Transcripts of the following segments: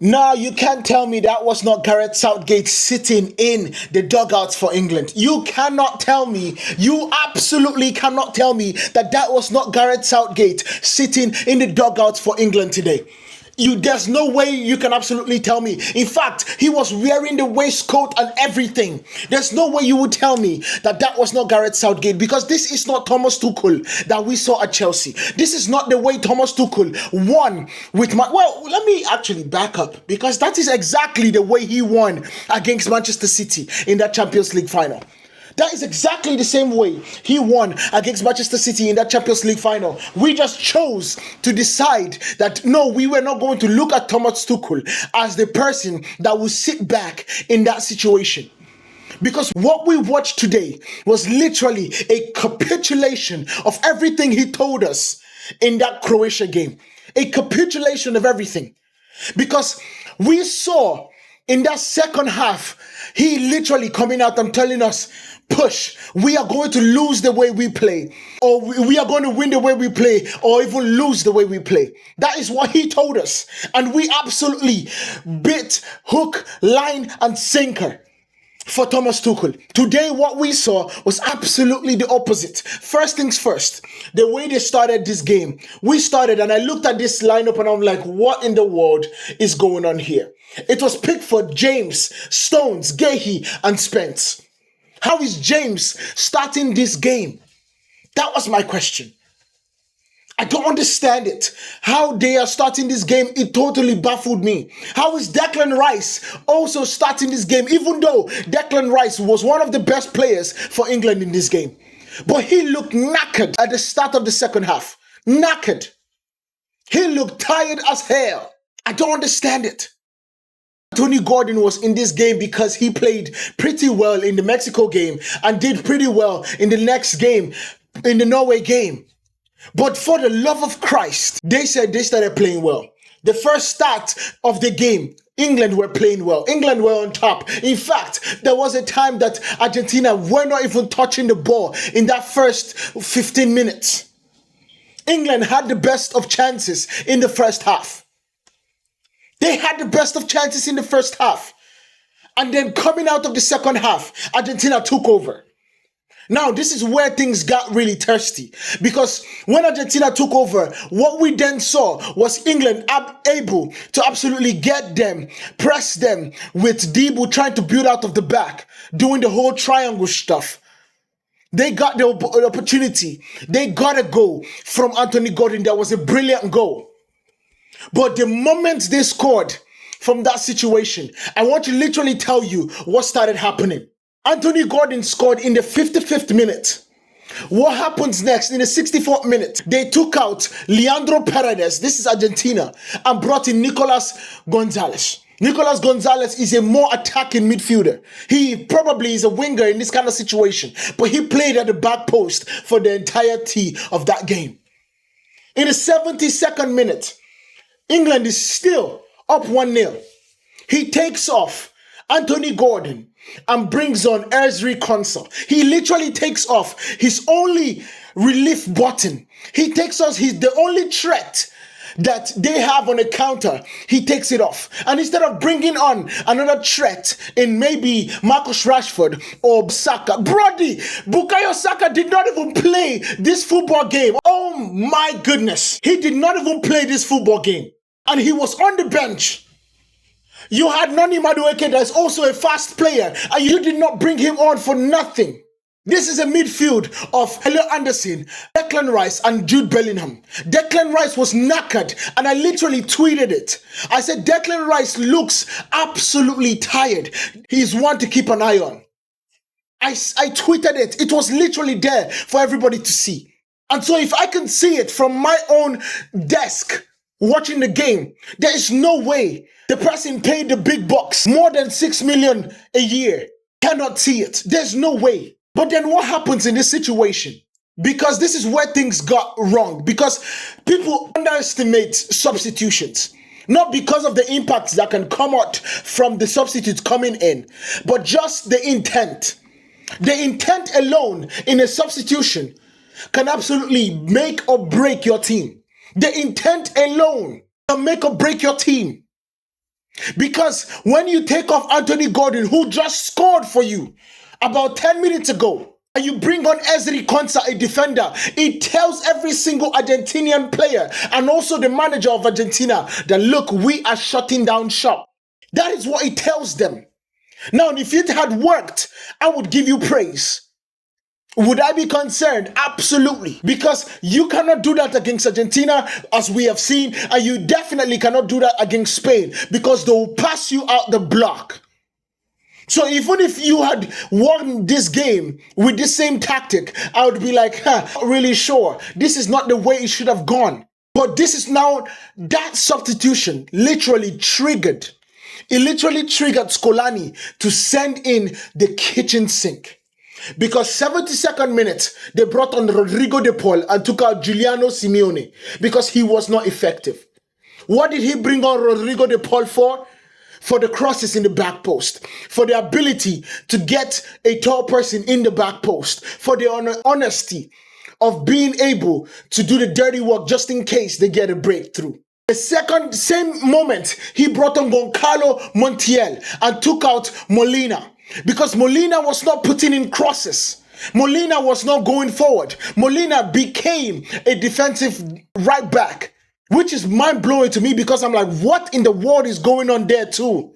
No, you can't tell me that was not Gareth Southgate sitting in the dugouts for England. You cannot tell me, you absolutely cannot tell me that that was not Gareth Southgate sitting in the dugouts for England today. There's no way you can absolutely tell me. In fact, he was wearing the waistcoat and everything. There's no way you would tell me that that was not Gareth Southgate, because this is not Thomas Tuchel that we saw at Chelsea. This is not the way Thomas Tuchel won with well, let me actually back up, because that is exactly the way he won against Manchester City in that Champions League final. That is exactly the same way he won against Manchester City in that Champions League final. We just chose to decide that no, we were not going to look at Thomas Tuchel as the person that will sit back in that situation. Because what we watched today was literally a capitulation of everything he told us in that Croatia game. A capitulation of everything. Because we saw in that second half, he literally coming out and telling us, push, we are going to lose the way we play, or we are going to win the way we play, or even lose the way we play. That is what he told us. And we absolutely bit hook, line, and sinker for Thomas Tuchel. Today, what we saw was absolutely the opposite. First things first, the way they started this game. We started, and I looked at this lineup and I'm like, what in the world is going on here? It was Pickford, James, Stones, Gehi, and Spence. How is James starting this game? That was my question. I don't understand it. How they are starting this game, it totally baffled me. How is Declan Rice also starting this game, even though Declan Rice was one of the best players for England in this game? But he looked knackered at the start of the second half. Knackered. He looked tired as hell. I don't understand it. Anthony Gordon was in this game because he played pretty well in the Mexico game and did pretty well in the next game, in the Norway game. But for the love of Christ, they said they started playing well. The first start of the game, England were playing well. England were on top. In fact, there was a time that Argentina were not even touching the ball in that first 15 minutes. England had the best of chances in the first half. They had the best of chances in the first half. And then coming out of the second half, Argentina took over. Now, this is where things got really thirsty. Because when Argentina took over, what we then saw was England able to absolutely get them, press them, with Debo trying to build out of the back, doing the whole triangle stuff. They got the opportunity. They got a goal from Anthony Gordon. That was a brilliant goal. But the moment they scored from that situation, I want to literally tell you what started happening. Anthony Gordon scored in the 55th minute. What happens next? In the 64th minute, they took out Leandro Paredes, this is Argentina, and brought in Nicolas Gonzalez. Nicolas Gonzalez is a more attacking midfielder. He probably is a winger in this kind of situation, but he played at the back post for the entirety of that game. In the 72nd minute, England is still up 1-0. He takes off Anthony Gordon and brings on Ezri Konsa. He literally takes off his only relief button. He takes off the only threat that they have on a counter. He takes it off. And instead of bringing on another threat in maybe Marcus Rashford or Saka, Brody, Bukayo Saka did not even play this football game. Oh my goodness. He did not even play this football game. And he was on the bench. You had Noni Madueke that's also a fast player, and you did not bring him on for nothing. This is a midfield of Elliot Anderson, Declan Rice, and Jude Bellingham. Declan Rice was knackered, and I literally tweeted it. I said, Declan Rice looks absolutely tired. He's one to keep an eye on. I tweeted it. It was literally there for everybody to see. And so if I can see it from my own desk, watching the game, there is no way the person paid the big bucks, more than 6 million a year, cannot see it. There's no way. But then what happens in this situation? Because this is where things got wrong. Because people underestimate substitutions. Not because of the impacts that can come out from the substitutes coming in, but just the intent. The intent alone in a substitution can absolutely make or break your team. The intent alone can make or break your team. Because when you take off Anthony Gordon, who just scored for you about 10 minutes ago, and you bring on Ezri Konsa, a defender, it tells every single Argentinian player and also the manager of Argentina that, look, we are shutting down shop. That is what it tells them. Now, if it had worked, I would give you praise. Would I be concerned? Absolutely. Because you cannot do that against Argentina, as we have seen, and you definitely cannot do that against Spain, because they will pass you out the block. So even if you had won this game with the same tactic, I would be like, not really sure. This is not the way it should have gone. But this is now, that substitution literally triggered. It literally triggered Scolani to send in the kitchen sink. Because 72nd minute, they brought on Rodrigo de Paul and took out Giuliano Simeone because he was not effective. What did he bring on Rodrigo de Paul for? For the crosses in the back post, for the ability to get a tall person in the back post, for the honesty of being able to do the dirty work just in case they get a breakthrough. The same moment, he brought on Goncalo Montiel and took out Molina because Molina was not putting in crosses. Molina was not going forward. Molina became a defensive right back, which is mind-blowing to me because I'm like, what in the world is going on there too?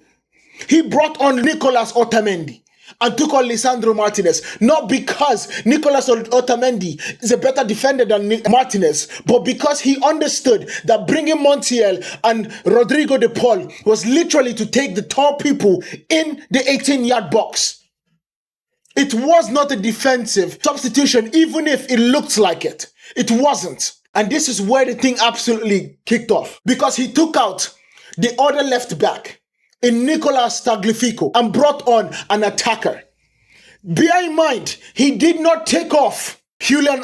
He brought on Nicolas Otamendi and took on Lisandro Martinez, not because Nicolas Otamendi is a better defender than Martinez, but because he understood that bringing Montiel and Rodrigo de Paul was literally to take the tall people in the 18-yard box. It was not a defensive substitution, even if it looked like it. It wasn't. And this is where the thing absolutely kicked off. Because he took out the other left back in Nicolas Tagliafico and brought on an attacker. Bear in mind, he did not take off Julian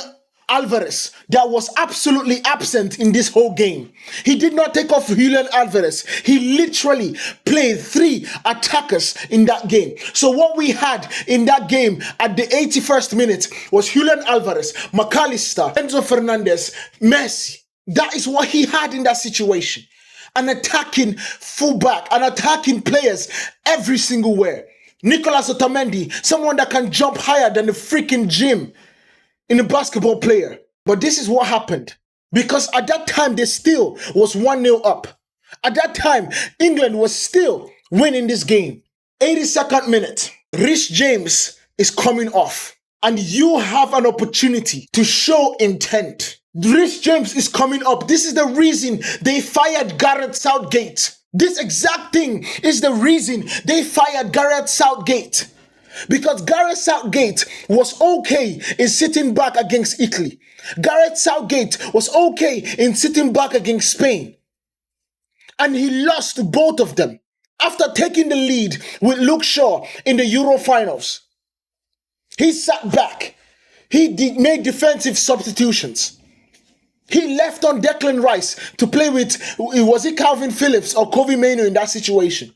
Alvarez, that was absolutely absent in this whole game. He did not take off Julian Alvarez. He literally played 3 attackers in that game. So what we had in that game at the 81st minute was Julian Alvarez, McAllister, Enzo Fernández, Messi. That is what he had in that situation. An attacking fullback, an attacking players every single where. Nicolas Otamendi, someone that can jump higher than the freaking gym in a basketball player. But this is what happened. Because at that time, they still was 1-0 up. At that time, England was still winning this game. 82nd minute, Rhys James is coming off. And you have an opportunity to show intent. Rhys James is coming up. This is the reason they fired Gareth Southgate. This exact thing is the reason they fired Gareth Southgate. Because Gareth Southgate was okay in sitting back against Italy. Gareth Southgate was okay in sitting back against Spain. And he lost both of them after taking the lead with Luke Shaw in the Euro finals. He sat back. He made defensive substitutions. He left on Declan Rhys to play with, was it Calvin Phillips or Kobie Mainoo in that situation?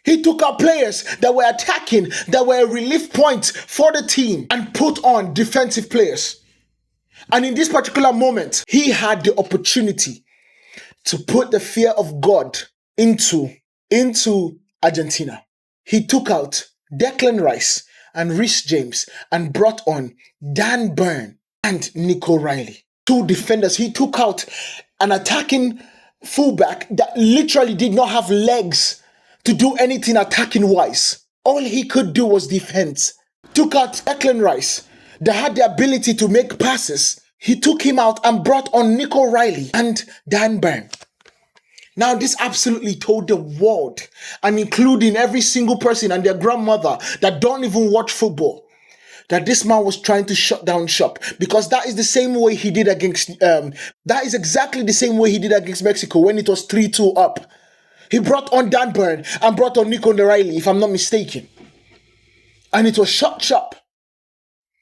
He took out players that were attacking, that were a relief point for the team, and put on defensive players. And in this particular moment, he had the opportunity to put the fear of God into Argentina. He took out Declan Rhys and Rhys James and brought on Dan Burn and Nikico Riley. 2 defenders. He took out an attacking fullback that literally did not have legs to do anything attacking wise. All he could do was defense. Took out Declan Rhys that had the ability to make passes. He took him out and brought on Nikico Riley and Dan Burn. Now this absolutely told the world, and including every single person and their grandmother that don't even watch football, that this man was trying to shut down shop. Because that is the same way he did against, that is exactly the same way he did against Mexico when it was 3-2 up. He brought on Dan Burn and brought on Nikico Riley, if I'm not mistaken. And it was shut.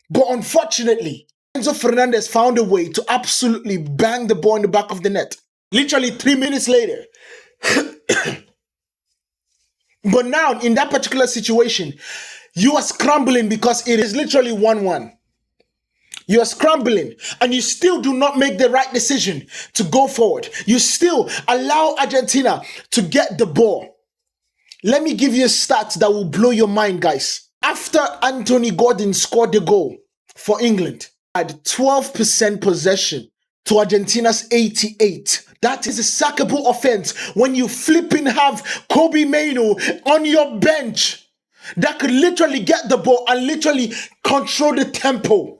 But unfortunately, Enzo Fernández found a way to absolutely bang the ball in the back of the net. Literally 3 minutes later. But now, in that particular situation, you are scrambling because it is literally 1-1. You are scrambling and you still do not make the right decision to go forward. You still allow Argentina to get the ball. Let me give you a stat that will blow your mind, guys. After Anthony Gordon scored the goal for England, had 12% possession to Argentina's 88. That is a sackable offense when you flipping have Kobie Mainoo on your bench that could literally get the ball and literally control the tempo.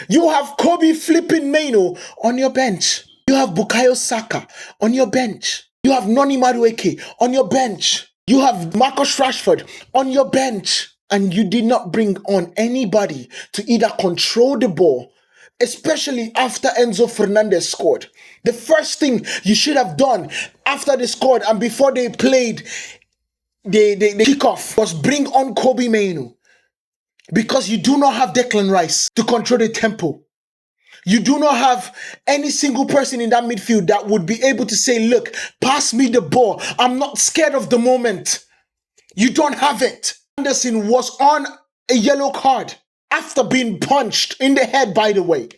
You have Kobie flipping Mainoo on your bench. You have Bukayo Saka on your bench. You have Noni Madueke on your bench. You have Marcus Rashford on your bench. And you did not bring on anybody to either control the ball, especially after Enzo Fernández scored. The first thing you should have done after they scored and before they played the kickoff was bring on Kobie Mainoo. Because you do not have Declan Rhys to control the tempo. You do not have any single person in that midfield that would be able to say, look, pass me the ball. I'm not scared of the moment. You don't have it. Anderson was on a yellow card after being punched in the head, by the way.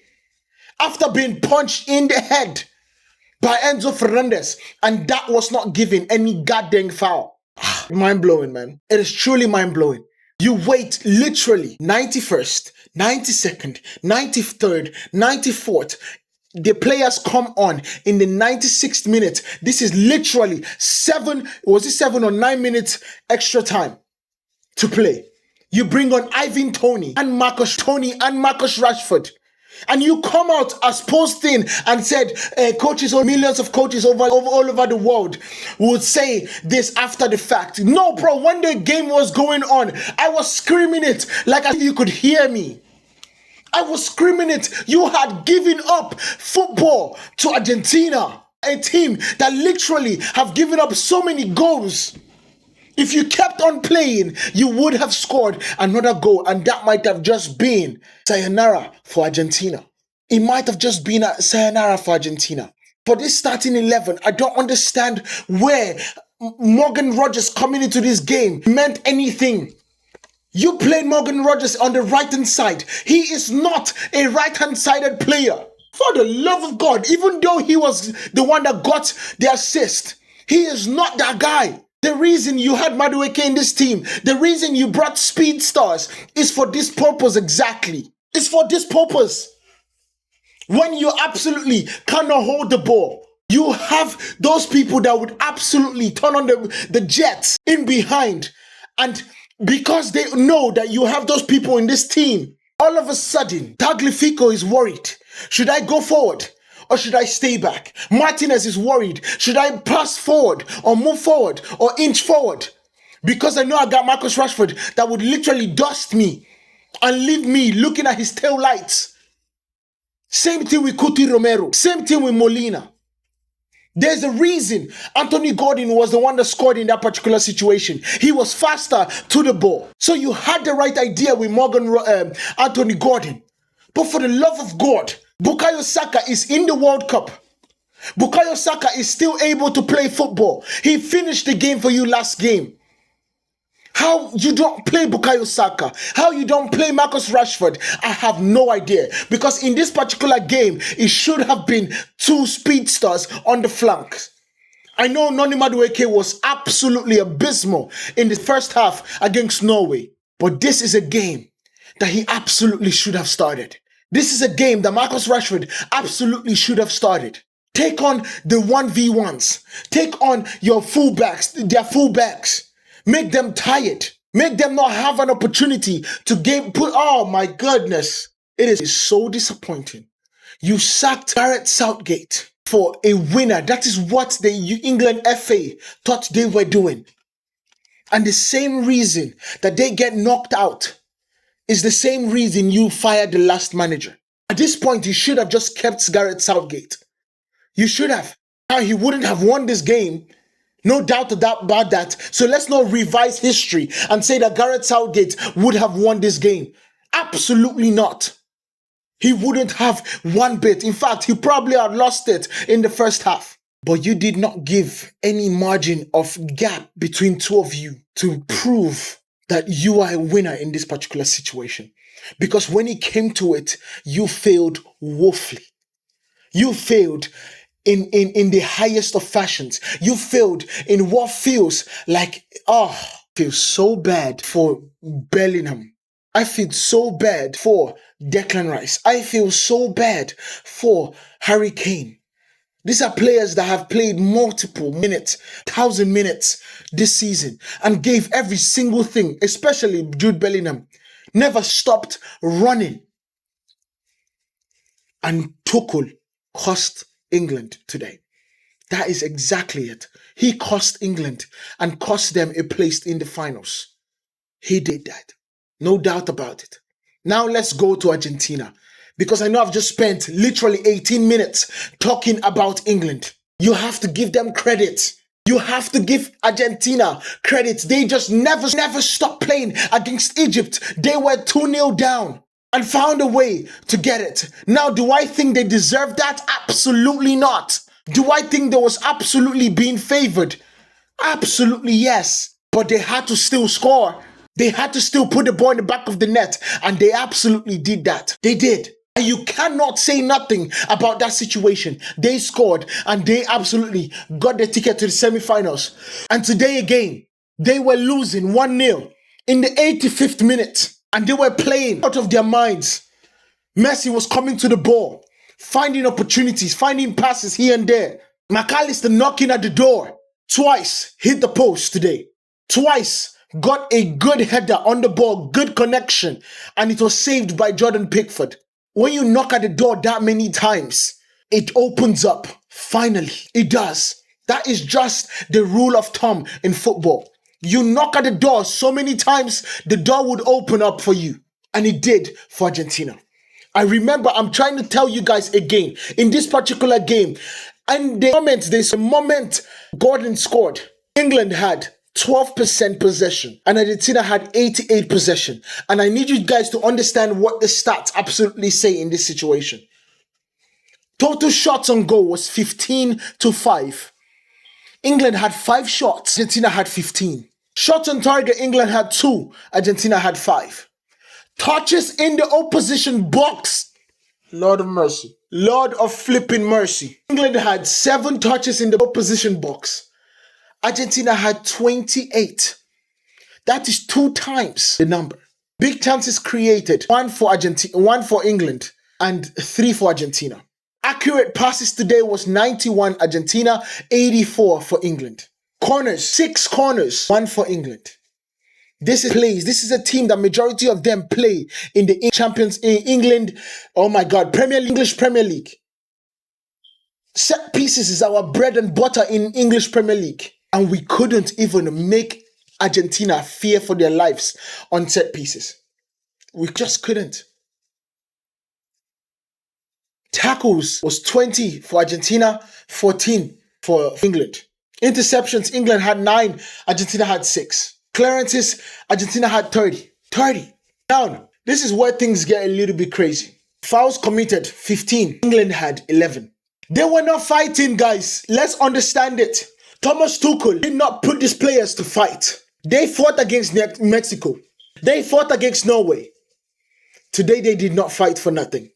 After being punched in the head by Enzo Fernández. And that was not given any goddamn foul. Mind-blowing, man. It is truly mind-blowing. You wait literally 91st, 92nd, 93rd, 94th. The players come on in the 96th minute. This is literally 7 or 9 minutes extra time to play. You bring on Ivan Toney and Marcus Rashford. And you come out as posting and said, coaches or millions of coaches all over the world would say this after the fact. No, bro, when the game was going on, I was screaming it like as if you could hear me. I was screaming it. You had given up football to Argentina, a team that literally have given up so many goals. If you kept on playing, you would have scored another goal, and that might have just been sayonara for Argentina. It might have just been a sayonara for Argentina. For this starting 11, I don't understand where Morgan Rogers coming into this game meant anything. You played Morgan Rogers on the right-hand side. He is not a right-hand-sided player. For the love of God, even though he was the one that got the assist, he is not that guy. The reason you had Madueke in this team, the reason you brought speed stars is for this purpose exactly. It's for this purpose. When you absolutely cannot hold the ball, you have those people that would absolutely turn on the jets in behind. And because they know that you have those people in this team, all of a sudden, Tagliafico is worried. Should I go forward? Or should I stay back? Martinez is worried. Should I pass forward or move forward or inch forward? Because I know I got Marcus Rashford that would literally dust me and leave me looking at his tail lights. Same thing with Cuti Romero. Same thing with Molina. There's a reason Anthony Gordon was the one that scored in that particular situation. He was faster to the ball. So you had the right idea with Anthony Gordon. But for the love of God, Bukayo Saka is in the World Cup. Bukayo Saka is still able to play football. He finished the game for you last game. How you don't play Bukayo Saka? How you don't play Marcus Rashford? I have no idea. Because in this particular game, it should have been 2 speedsters on the flanks. I know Noni Madueke was absolutely abysmal in the first half against Norway. But this is a game that he absolutely should have started. This is a game that Marcus Rashford absolutely should have started. Take on the 1v1s. Take on your fullbacks, their fullbacks. Make them tired. Make them not have an opportunity to oh my goodness. It is so disappointing. You sacked Gareth Southgate for a winner. That is what the England FA thought they were doing. And the same reason that they get knocked out is the same reason you fired the last manager. At this point, you should have just kept Gareth Southgate. You should have. Now, he wouldn't have won this game. No doubt about that. So let's not revise history and say that Gareth Southgate would have won this game. Absolutely not. He wouldn't have one bit. In fact, he probably had lost it in the first half. But you did not give any margin of gap between two of you to prove that you are a winner in this particular situation. Because when it came to it, you failed woefully. You failed in the highest of fashions. You failed in what feels like, feels so bad for Bellingham. I feel so bad for Declan Rice. I feel so bad for Harry Kane. These are players that have played multiple minutes, 1,000 minutes this season and gave every single thing, especially Jude Bellingham. Never stopped running. And Tuchel cost England today. That is exactly it. He cost England and cost them a place in the finals. He did that. No doubt about it. Now let's go to Argentina. Because I know I've just spent literally 18 minutes talking about England. You have to give them credit. You have to give Argentina credit. They just never stopped playing against Egypt. They were 2-0 down and found a way to get it. Now, do I think they deserve that? Absolutely not. Do I think they was absolutely being favored? Absolutely yes. But they had to still score. They had to still put the ball in the back of the net. And they absolutely did that. They did. And you cannot say nothing about that situation. They scored and they absolutely got the ticket to the semi-finals. And today again, they were losing 1-0 in the 85th minute. And they were playing out of their minds. Messi was coming to the ball, finding opportunities, finding passes here and there. McAllister knocking at the door. Twice hit the post today. Twice got a good header on the ball, good connection. And it was saved by Jordan Pickford. When you knock at the door that many times, it opens up. Finally, it does. That is just the rule of thumb in football. You knock at the door so many times, the door would open up for you. And it did for Argentina. I remember, I'm trying to tell you guys again, in this particular game, and there's a moment Gordon scored. England had 12% possession and Argentina had 88% possession. And I need you guys to understand what the stats absolutely say in this situation. Total shots on goal was 15-5. England had 5 shots, Argentina had 15. Shots on target, England had 2, Argentina had 5. Touches in the opposition box. Lord of mercy. Lord of flipping mercy. England had 7 touches in the opposition box. Argentina had 28. That is 2 times the number. Big chances created. 1 for Argentina, 1 for England, and 3 for Argentina. Accurate passes today was 91 Argentina, 84 for England. Corners, 6 corners, 1 for England. This is a team that majority of them play in the champions in England. Oh my God, English Premier League. Set pieces is our bread and butter in English Premier League. And we couldn't even make Argentina fear for their lives on set pieces. We just couldn't. Tackles was 20 for Argentina, 14 for England. Interceptions, England had 9, Argentina had 6. Clearances, Argentina had 30. Now, this is where things get a little bit crazy. Fouls committed, 15. England had 11. They were not fighting, guys. Let's understand it. Thomas Tuchel did not put these players to fight. They fought against Mexico. They fought against Norway. Today, they did not fight for nothing.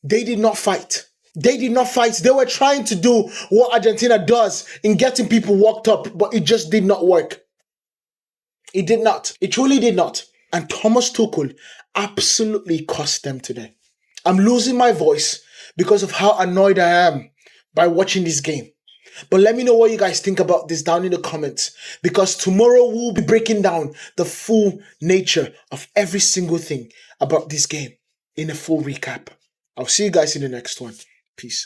They did not fight. They did not fight. They were trying to do what Argentina does in getting people worked up, but it just did not work. It did not. It truly did not. And Thomas Tuchel absolutely cost them today. I'm losing my voice because of how annoyed I am by watching this game. But let me know what you guys think about this down in the comments, because tomorrow we'll be breaking down the full nature of every single thing about this game in a full recap. I'll see you guys in the next one. Peace.